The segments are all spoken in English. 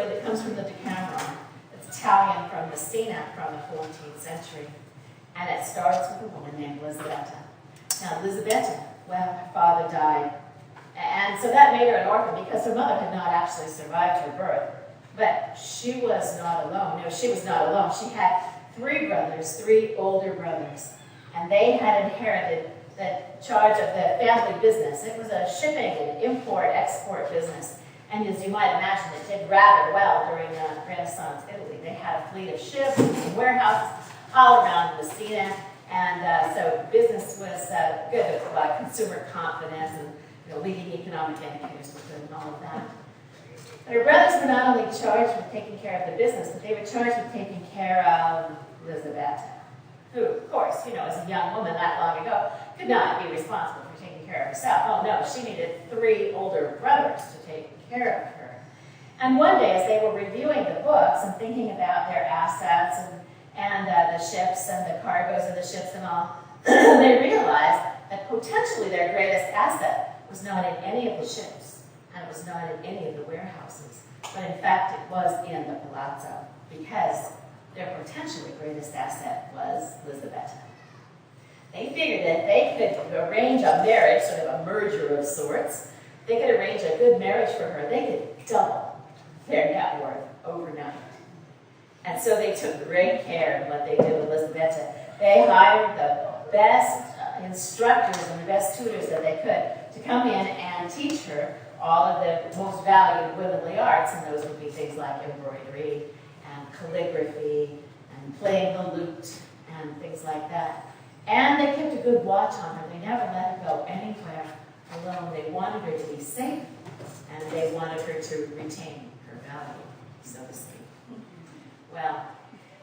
story that comes from the Decameron. It's Italian from Messina from the 14th century. And it starts with a woman named Lisabetta. Now, Lisabetta, well, her father died. And so that made her an orphan because her mother had not actually survived her birth. But she was not alone. No, she was not alone. She had three brothers, three older brothers. And they had inherited the charge of the family business. It was a shipping and import-export business. And as you might imagine, it did rather well during Renaissance Italy. They had a fleet of ships and warehouses all around Messina. And so business was good with consumer confidence and leading economic indicators were good and all of that. But her brothers were not only charged with taking care of the business, but they were charged with taking care of Lisabetta, who, of course, as a young woman that long ago, could not be responsible for taking care of herself. Oh no, she needed three older brothers to take care of her. And one day, as they were reviewing the books and thinking about their assets and the ships and the cargoes of the ships and all, they realized that potentially their greatest asset was not in any of the ships, and it was not in any of the warehouses, but in fact it was in the palazzo, because their potentially greatest asset was Lisabetta. They figured that they could arrange a marriage, sort of a merger of sorts. They could arrange a good marriage for her. They could double their net worth overnight. And so they took great care of what they did with Lisabetta. They hired the best instructors and the best tutors that they could to come in and teach her all of the most valued womanly arts, and those would be things like embroidery and calligraphy and playing the lute and things like that. And they kept a good watch on her. They never let her go anywhere alone. They wanted her to be safe, and they wanted her to retain her value, so to speak. Well,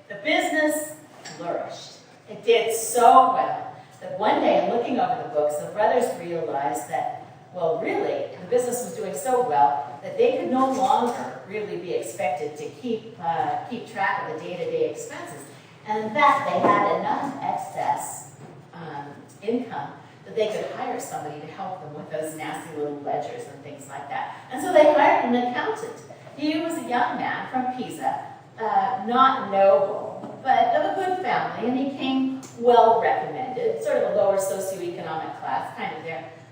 the business flourished. It did so well that one day, in looking over the books, the brothers realized that, well, really, the business was doing so well that they could no longer really be expected to keep track of the day-to-day expenses. And in fact, they had enough excess income that they could hire somebody to help them with those nasty little ledgers and things like that. And so they hired an accountant. He was a young man from Pisa, not noble, but of a good family, and he came well recommended, sort of a lower socioeconomic class, kind of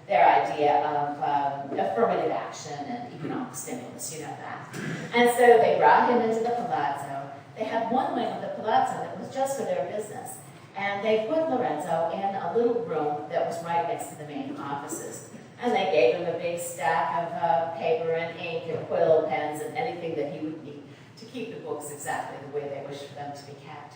their idea of affirmative action and economic stimulus, that. And so they brought him into the palazzo. They had one wing of the palazzo that was just for their business, and they put Lorenzo in a little room that was right next to the main offices. And they gave him a big stack of paper and ink and quill pens and anything that he would need to keep the books exactly the way they wished for them to be kept.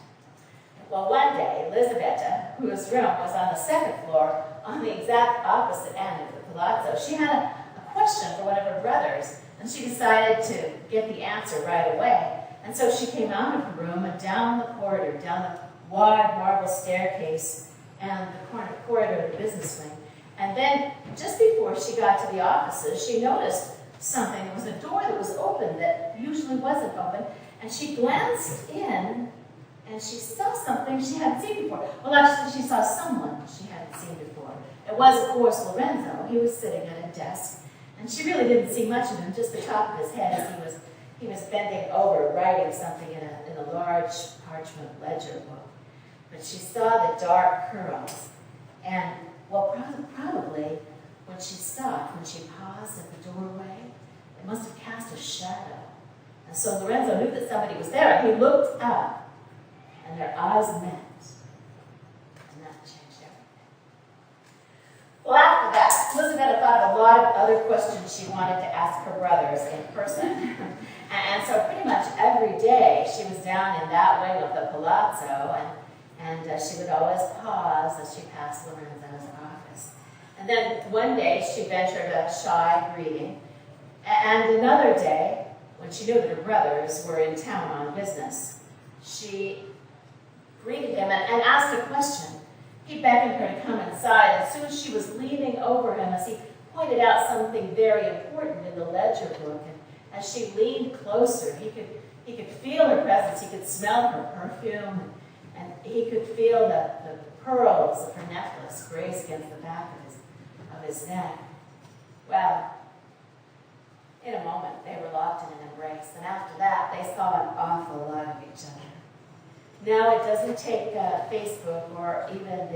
Well, one day, Lisabetta, whose room was on the second floor, on the exact opposite end of the palazzo, she had a question for one of her brothers, and she decided to get the answer right away. And so she came out of her room and down the corridor, down the wide marble staircase and the corridor of the business wing. And then, just before she got to the offices, she noticed something. There was a door that was open that usually wasn't open, and she glanced in, and she saw something she hadn't seen before. Well, actually, she saw someone she hadn't seen before. It was, of course, Lorenzo. He was sitting at a desk, and she really didn't see much of him, just the top of his head as he was bending over, writing something in a large parchment ledger book. But she saw the dark curls, and, well, probably when she stopped, when she paused at the doorway, it must have cast a shadow. And so Lorenzo knew that somebody was there, and he looked up, and their eyes met. And that changed everything. Well, after that, Lisabetta thought of a lot of other questions she wanted to ask her brothers in person. And so pretty much every day she was down in that wing of the palazzo, and she would always pause as she passed Lorenzo's office. And then one day she ventured a shy greeting, and another day, when she knew that her brothers were in town on business, she greeted him and asked a question. He beckoned her to come inside. As soon as she was leaning over him, as he pointed out something very important in the ledger book, and as she leaned closer, he could feel her presence. He could smell her perfume, and he could feel the pearls of her necklace graze against the back of his neck. Well, In a moment, they were locked in an embrace, and after that, they saw an awful lot of each other. Now, it doesn't take Facebook or even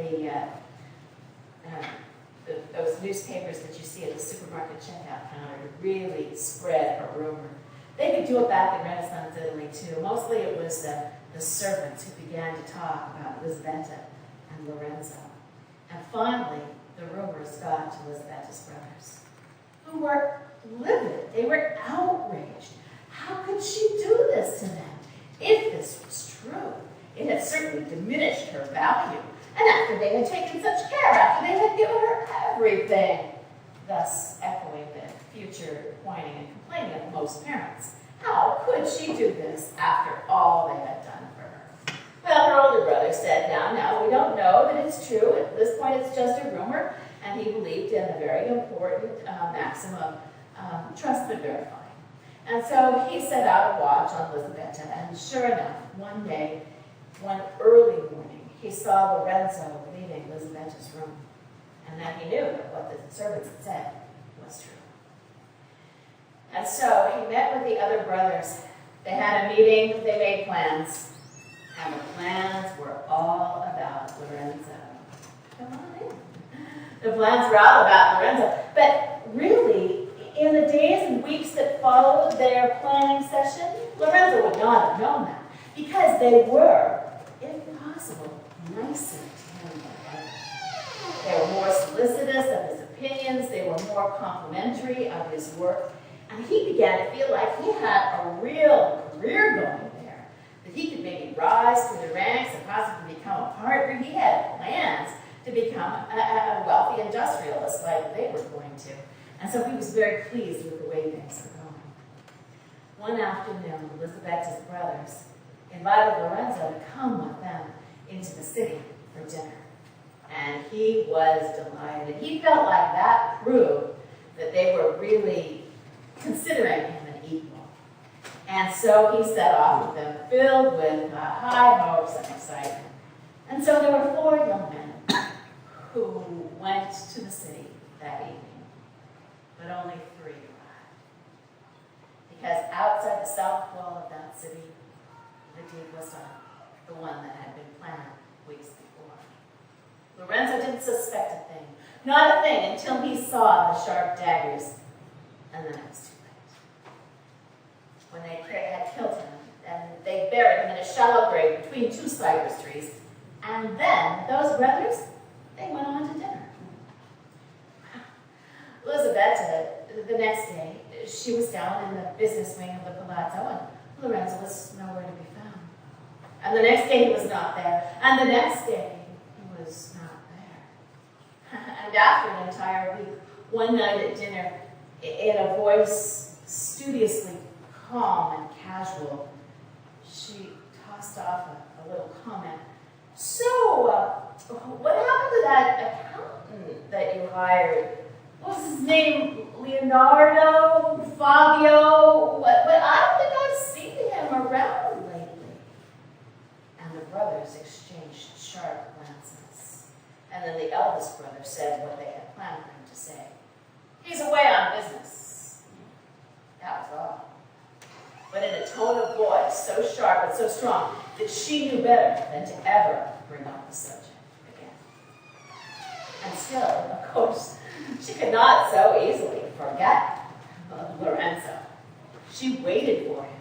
those newspapers that you see at the supermarket checkout counter to really spread a rumor. They could do it back in Renaissance Italy, too. Mostly it was the servants who began to talk about Lisbetta and Lorenzo. And finally, the rumors got to Lisbetta's brothers, who were livid. They were outraged. How could she do this to them? If this was true, it had certainly diminished her value. And after they had taken such care, after they had given her everything, thus echoing the future whining and complaining of most parents. How could she do this after all they had done for her? Well, her older brother said, now, we don't know that it's true. At this point, it's just a rumor. And he believed in the very important maxim of trust but verify. And so he set out a watch on Lisbetta, and sure enough, one day, one early morning, he saw Lorenzo leaving Lisbetta's room. And then he knew that what the servants had said was true. And so he met with the other brothers. They had a meeting, they made plans. And the plans were all about Lorenzo. Come on in. The plans were all about Lorenzo. But really, in the days and weeks that followed their planning session, Lorenzo would not have known that. Because they were, if possible, nicer to him than ever. They were more solicitous of his opinions. They were more complimentary of his work. And he began to feel like he had a real career going there. That he could maybe rise through the ranks and possibly become a partner. He had plans to become a wealthy industrialist like they were going to. And so he was very pleased with the way things were going. One afternoon, Lisbetta's brothers invited Lorenzo to come with them into the city for dinner. And he was delighted. He felt like that proved that they were really considering him an equal. And so he set off with them, filled with high hopes and excitement. And so there were 4 young men who went to the city that evening. But only 3 arrived. Because outside the south wall of that city, the deed was done, the one that had been planned weeks before. Lorenzo didn't suspect a thing, not a thing, until he saw the sharp daggers, and then it was too late. When they had killed him, and they buried him in a shallow grave between 2 cypress trees, and then those brothers, they went on to dinner. Lisbetta, the next day, she was down in the business wing of the palazzo, and Lorenzo was nowhere to be found. And the next day he was not there, and the next day he was not there. And after an entire week, one night at dinner, in a voice studiously calm and casual, she tossed off a little comment. So, what happened to that accountant that you hired? What was his name? Leonardo? Fabio? But I don't think I've seen him around lately. And the brothers exchanged sharp glances. And then the eldest brother said what they had planned for him to say. He's away on business. That was all. But in a tone of voice so sharp and so strong that she knew better than to ever bring up the subject again. And still, of course, she could not so easily forget Lorenzo. She waited for him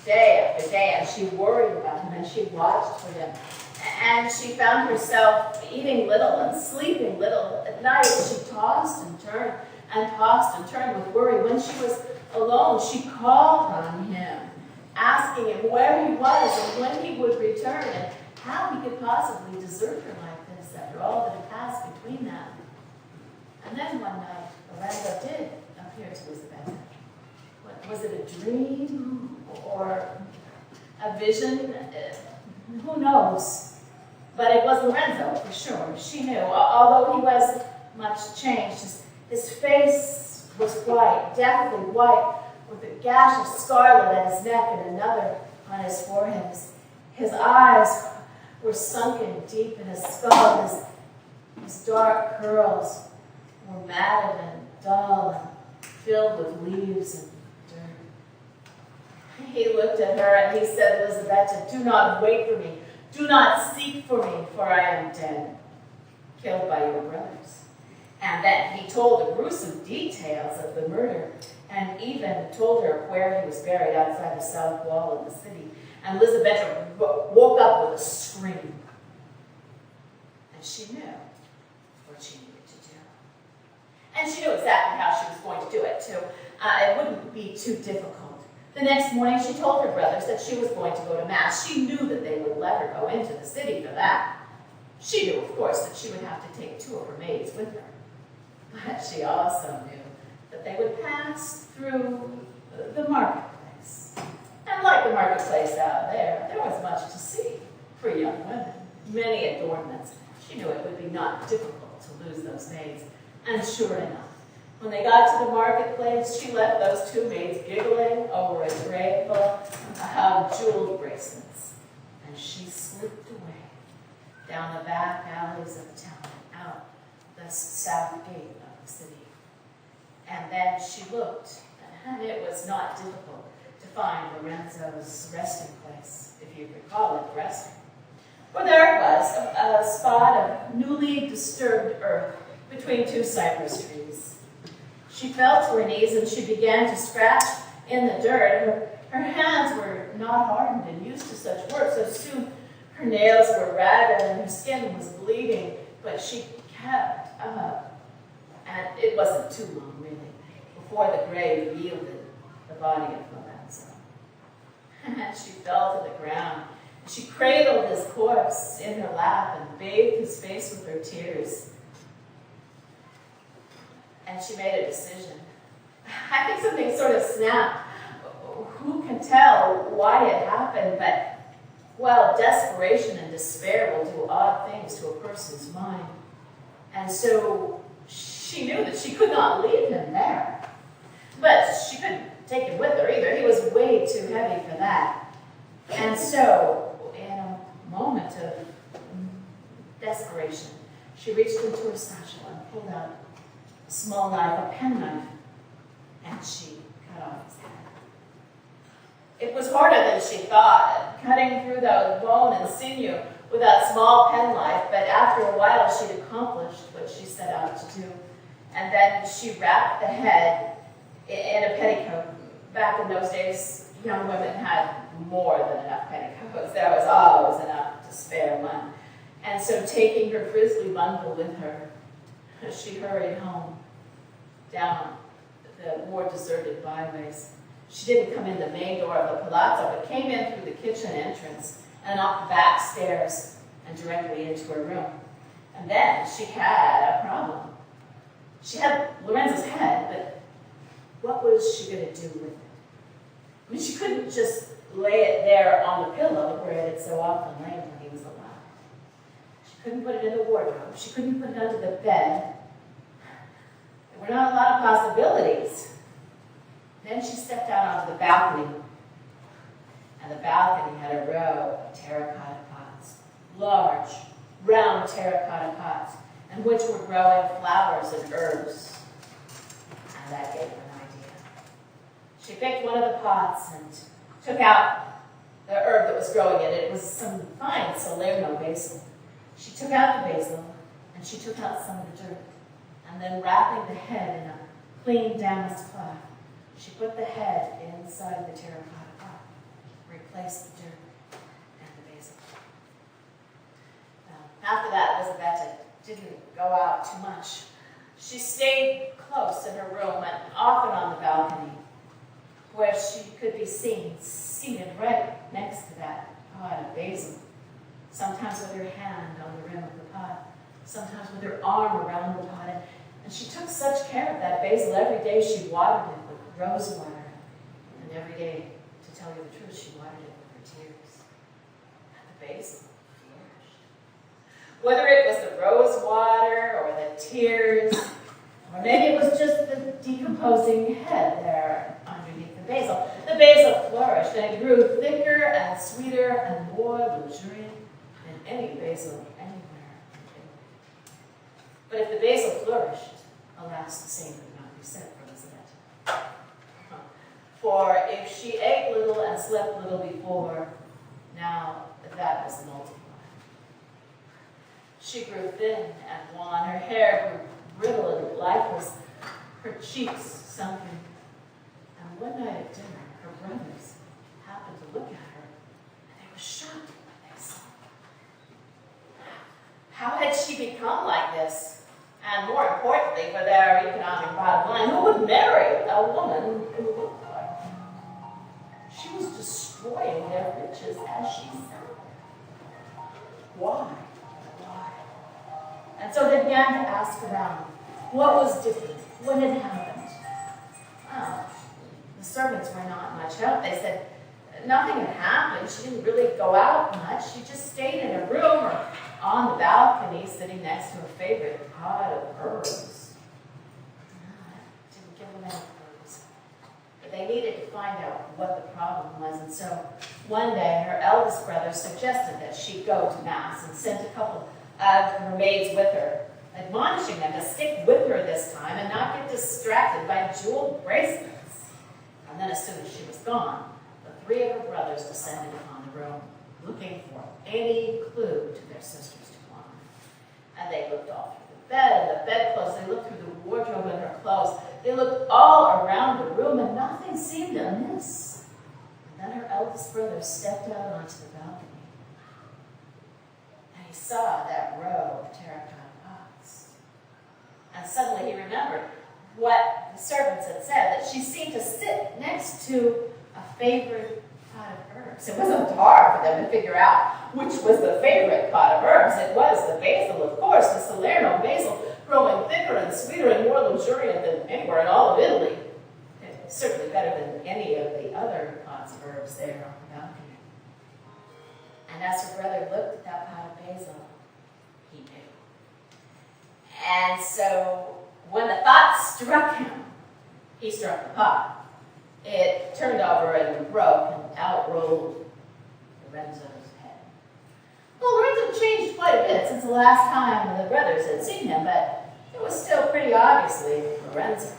day after day, and she worried about him, and she watched for him. And she found herself eating little and sleeping little. At night, she tossed and turned with worry. When she was alone, she called on him, asking him where he was and when he would return, and how he could possibly desert her like this after all that had passed between them. And then one night, Lorenzo did appear to Lisbetta. Was it a dream or a vision? Who knows? But it was Lorenzo for sure. She knew, although he was much changed. His face was white, deathly white, with a gash of scarlet at his neck and another on his forehead. His eyes were sunken deep in his skull. His dark curls were matted and dull and filled with leaves and He looked at her and he said, Elisabetta, do not wait for me. Do not seek for me, for I am dead, killed by your brothers. And then he told the gruesome details of the murder, and even told her where he was buried outside the south wall of the city. And Elisabetta woke up with a scream. And she knew what she needed to do. And she knew exactly how she was going to do it, too. It wouldn't be too difficult. The next morning, she told her brothers that she was going to go to Mass. She knew that they would let her go into the city for that. She knew, of course, that she would have to take 2 of her maids with her. But she also knew that they would pass through the marketplace. And like the marketplace out there was much to see for young women. Many adornments. She knew it would be not difficult to lose those maids. And sure enough, when they got to the marketplace, she left those 2 maids giggling over a tray full of jeweled bracelets. And she slipped away down the back alleys of town, out the south gate of the city. And then she looked, and it was not difficult to find Lorenzo's resting place, if you could call it resting. For there it was, a spot of newly disturbed earth between 2 cypress trees. She fell to her knees and she began to scratch in the dirt. Her hands were not hardened and used to such work, so soon her nails were ragged and her skin was bleeding, but she kept up. And it wasn't too long, really, before the grave yielded the body of Lorenzo. And she fell to the ground. She cradled his corpse in her lap and bathed his face with her tears. And she made a decision. I think something sort of snapped. Who can tell why it happened, but, well, desperation and despair will do odd things to a person's mind. And so she knew that she could not leave him there. But she couldn't take him with her either. He was way too heavy for that. And so, in a moment of desperation, she reached into her satchel and pulled out a small knife, a penknife, and she cut off his head. It was harder than she thought, cutting through the bone and sinew with that small penknife, but after a while she'd accomplished what she set out to do. And then she wrapped the head in a petticoat. Back in those days, young women had more than enough petticoats. There was always enough to spare one. And so taking her grisly bundle with her, she hurried home down the more deserted byways. She didn't come in the main door of the palazzo, but came in through the kitchen entrance and up the back stairs and directly into her room. And then she had a problem. She had Lorenzo's head, but what was she going to do with it? I mean, she couldn't just lay it there on the pillow where it had so often lain when he was alive. She couldn't put it in the wardrobe. She couldn't put it under the bed. There were not a lot of possibilities. Then she stepped out onto the balcony, and the balcony had a row of terracotta pots, large, round terracotta pots, in which were growing flowers and herbs. And that gave her an idea. She picked one of the pots and took out the herb that was growing in it. It was some fine Salerno basil. She took out the basil, and she took out some of the dirt. And then wrapping the head in a clean damask cloth, she put the head inside the terracotta pot, replaced the dirt and the basil. After that, Elisabetta didn't go out too much. She stayed close in her room and often on the balcony, where she could be seen seated right next to that pot of basil, sometimes with her hand on the rim of the pot, sometimes with her arm around the pot. And she took such care of that basil. Every day she watered it with rose water. And every day, to tell you the truth, she watered it with her tears. And the basil flourished. Whether it was the rose water or the tears, or maybe it was just the decomposing head there underneath the basil flourished, and it grew thicker and sweeter and more luxuriant than any basil anywhere in Italy. But if the basil flourished, alas, the same could not be said for Elisabetta. For if she ate little and slept little before, now that was multiplied. She grew thin and wan, her hair grew brittle and lifeless, her cheeks sunken. And one night at dinner, her brothers happened to look at her, and they were shocked at what they saw. How had she become like this? And more importantly, for their economic bottom line, who would marry a woman who looked like her? She was destroying their riches as she sat there. Why? And so they began to ask around, what was different? What had happened? Well, the servants were not much help. They said nothing had happened. She didn't really go out much. She just stayed in her room or on the balcony sitting next to her favorite pot of herbs. Didn't give them any clues. But they needed to find out what the problem was. And so one day her eldest brother suggested that she go to Mass and sent a couple of her maids with her, admonishing them to stick with her this time and not get distracted by jeweled bracelets. And then as soon as she was gone, the three of her brothers descended upon the room, looking for any clue to their sister's decline. And they looked all through the bed and the bedclothes, they looked through the wardrobe and her clothes, they looked all around the room and nothing seemed amiss. And then her eldest brother stepped out onto the balcony. He saw that row of terracotta pots. And suddenly he remembered what the servants had said, that she seemed to sit next to a favorite pot of herbs. It wasn't hard for them to figure out which was the favorite pot of herbs. It was the basil, of course, the Salerno basil, growing thicker and sweeter and more luxuriant than anywhere in all of Italy. It was certainly better than any of the other pots of herbs there on the balcony. And as her brother looked at that pot of basil, he knew. And so when the thought struck him, he struck the pot. It turned over and broke, and out rolled Lorenzo's head. Well, Lorenzo changed quite a bit since the last time the brothers had seen him, but it was still pretty obviously Lorenzo.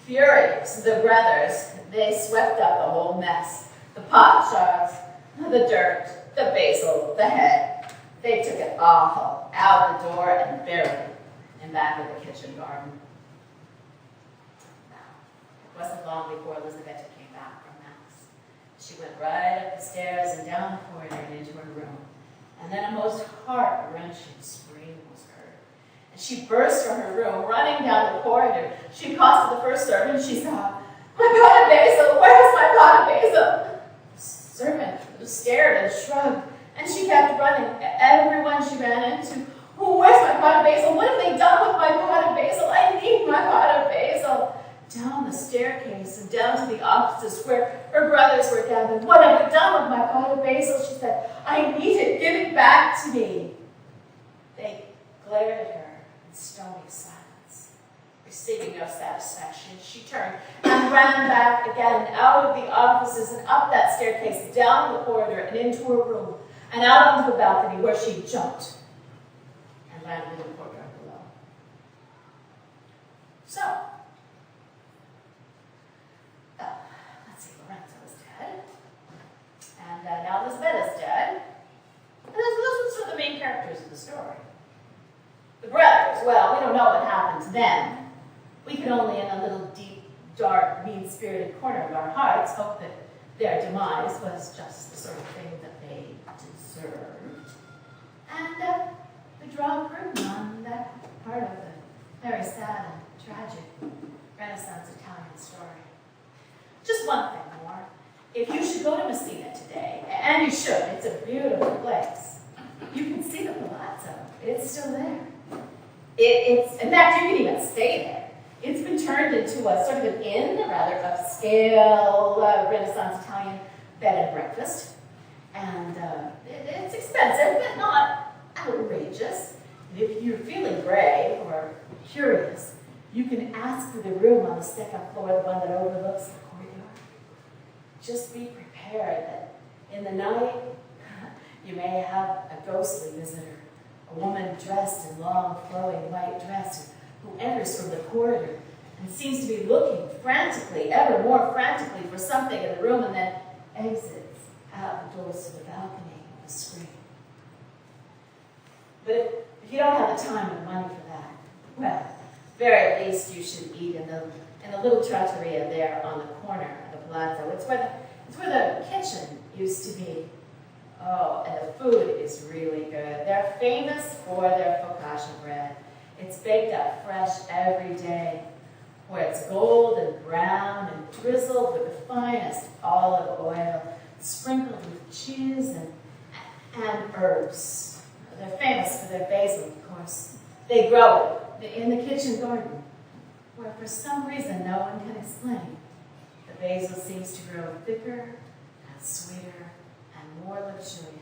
Furious, the brothers, they swept up the whole mess. The pot shards, the dirt, the basil, the head. They took it all out the door and buried it in back of the kitchen garden. Now, it wasn't long before Elizabeth came back from Mass. She went right up the stairs and down the corridor and into her room. And then a most heart-wrenching scream was heard. And she burst from her room, running down the corridor. She accosted the first servant. She saw, "My pot of basil! Where's my pot of basil?" The servant stared and shrugged, and she kept running. Everyone she ran into, "Where's my pot of basil? What have they done with my pot of basil? I need my pot of basil." Down the staircase and down to the offices where her brothers were gathered. "What have you done with my pot of basil?" she said. "I need it. Give it back to me." They glared at her in stony silence. Receiving no satisfaction, she turned and ran back again out of the offices and up that staircase, down the corridor and into her room, and out onto the balcony where she jumped and landed in the courtyard below. So, let's see, Lorenzo is dead, and now Elizabeth is dead, and those are sort of the main characters of the story. The brothers, well, we don't know what happened to them. We can only, in a little deep, dark, mean-spirited corner of our hearts, hope that their demise was just the sort of thing that they deserved. And we draw a curtain on that part of the very sad and tragic Renaissance Italian story. Just one thing more. If you should go to Messina today, and you should, it's a beautiful place, you can see the palazzo. It's still there. In fact, you can even stay there. It's been turned into a sort of an inn, a rather upscale Renaissance Italian bed and breakfast. And it's expensive, but not outrageous. And if you're feeling brave or curious, you can ask for the room on the second floor, the one that overlooks the courtyard. Just be prepared that in the night, you may have a ghostly visitor, a woman dressed in long, flowing white dress who enters from the corridor and seems to be looking frantically, ever more frantically, for something in the room, and then exits out the doors to the balcony with a scream. But if you don't have the time or money for that, well, very least you should eat in the little trattoria there on the corner of the palazzo. It's where the kitchen used to be. Oh, and the food is really good. They're famous for their focaccia bread. It's baked up fresh every day, where it's gold and brown and drizzled with the finest olive oil, sprinkled with cheese and herbs. They're famous for their basil, of course. They grow it in the kitchen garden, where for some reason no one can explain. The basil seems to grow thicker and sweeter and more luxuriant